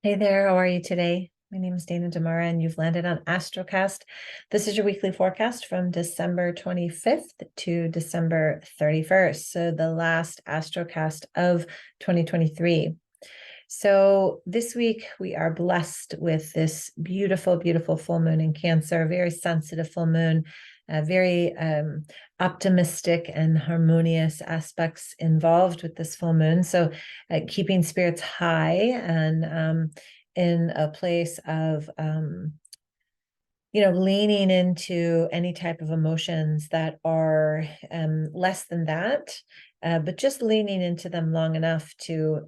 Hey there, how are you today? My name is Dana Damara, and you've landed on Astrocast. This is your weekly forecast from December 25th to December 31st. So the last Astrocast of 2023. So this week we are blessed with this beautiful, beautiful full moon in Cancer, very sensitive full moon, very optimistic and harmonious aspects involved with this full moon. So keeping spirits high and in a place of leaning into any type of emotions that are less than that, but just leaning into them long enough to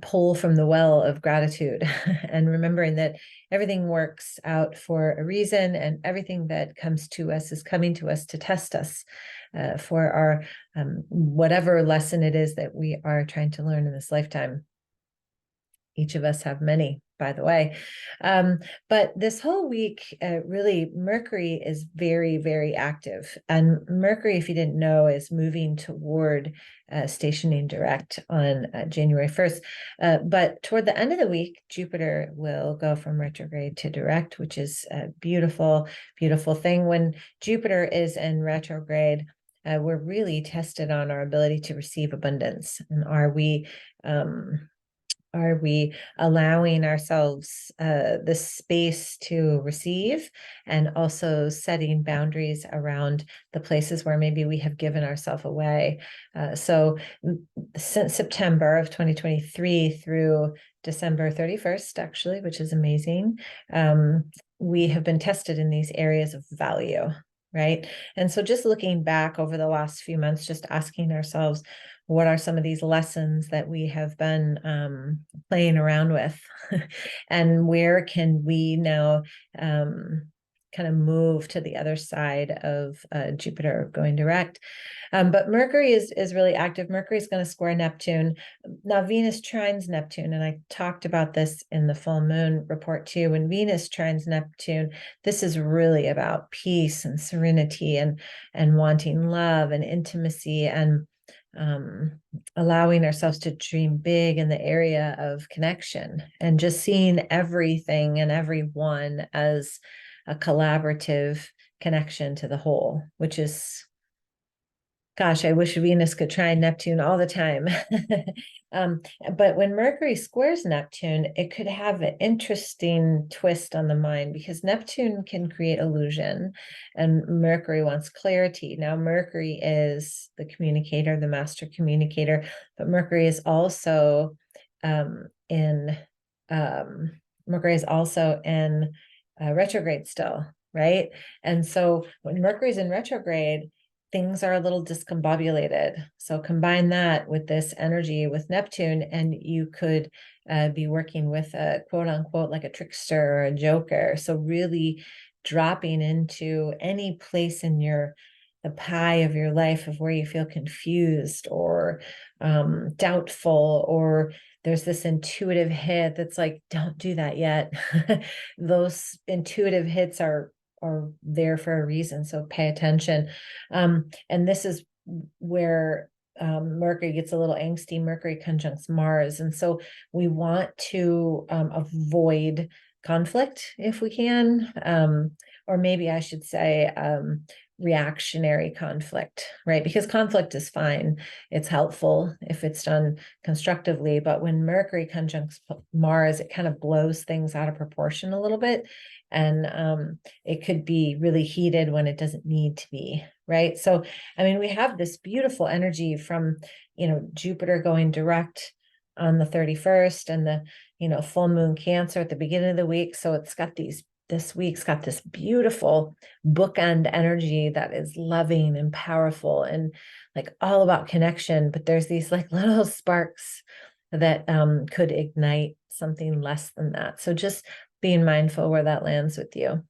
pull from the well of gratitude and remembering that everything works out for a reason, and everything that comes to us is coming to us to test us for our whatever lesson it is that we are trying to learn in this lifetime. Each of us have many, by the way. But this whole week, really, Mercury is very, very active. And Mercury, if you didn't know, is moving toward stationing direct on January 1st. But toward the end of the week, Jupiter will go from retrograde to direct, which is a beautiful, beautiful thing. When Jupiter is in retrograde, we're really tested on our ability to receive abundance. And are we allowing ourselves the space to receive, and also setting boundaries around the places where maybe we have given ourselves away? So since September of 2023 through December 31st, actually, which is amazing, we have been tested in these areas of value, right? And so just looking back over the last few months, just asking ourselves, what are some of these lessons that we have been playing around with? And where can we now kind of move to the other side of Jupiter going direct? But Mercury is really active. Mercury is going to square Neptune. Now, Venus trines Neptune, and I talked about this in the full moon report too. When Venus trines Neptune, this is really about peace and serenity and wanting love and intimacy, and allowing ourselves to dream big in the area of connection, and just seeing everything and everyone as a collaborative connection to the whole, which is, gosh, I wish Venus could trine Neptune all the time. But when Mercury squares Neptune, it could have an interesting twist on the mind, because Neptune can create illusion and Mercury wants clarity. Now, Mercury is the communicator, the master communicator, but Mercury is also in retrograde still, right? And so when Mercury's in retrograde, things are a little discombobulated. So combine that with this energy with Neptune, and you could be working with a quote unquote like a trickster or a joker. So really dropping into any place in the pie of your life of where you feel confused or doubtful, or there's this intuitive hit that's like, don't do that yet. Those intuitive hits are there for a reason, so pay attention. And this is where Mercury gets a little angsty. Mercury conjuncts Mars, and so we want to avoid conflict if we can, or maybe I should say reactionary conflict, right? Because conflict is fine. It's helpful if it's done constructively. But when Mercury conjuncts Mars, it kind of blows things out of proportion a little bit. And it could be really heated when it doesn't need to be, right? So, I mean, we have this beautiful energy from, Jupiter going direct on the 31st, and the, full moon Cancer at the beginning of the week. So this week's got this beautiful bookend energy that is loving and powerful and like all about connection. But there's these like little sparks that could ignite something less than that. So just being mindful where that lands with you.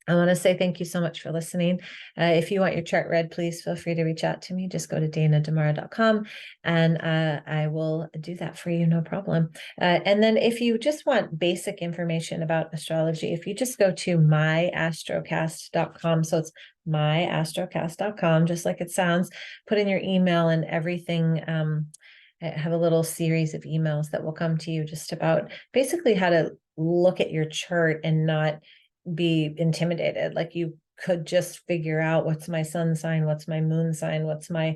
I want to say thank you so much for listening. If you want your chart read, please feel free to reach out to me. Just go to danadamara.com and I will do that for you, no problem. And then if you just want basic information about astrology, if you just go to myastrocast.com, so it's myastrocast.com, just like it sounds, put in your email and everything I have a little series of emails that will come to you just about basically how to look at your chart and not be intimidated. Like you could just figure out what's my sun sign, what's my moon sign, what's my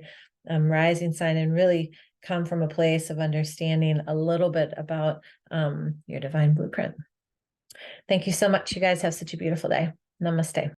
rising sign, and really come from a place of understanding a little bit about your divine blueprint. Thank you so much. You guys have such a beautiful day. Namaste.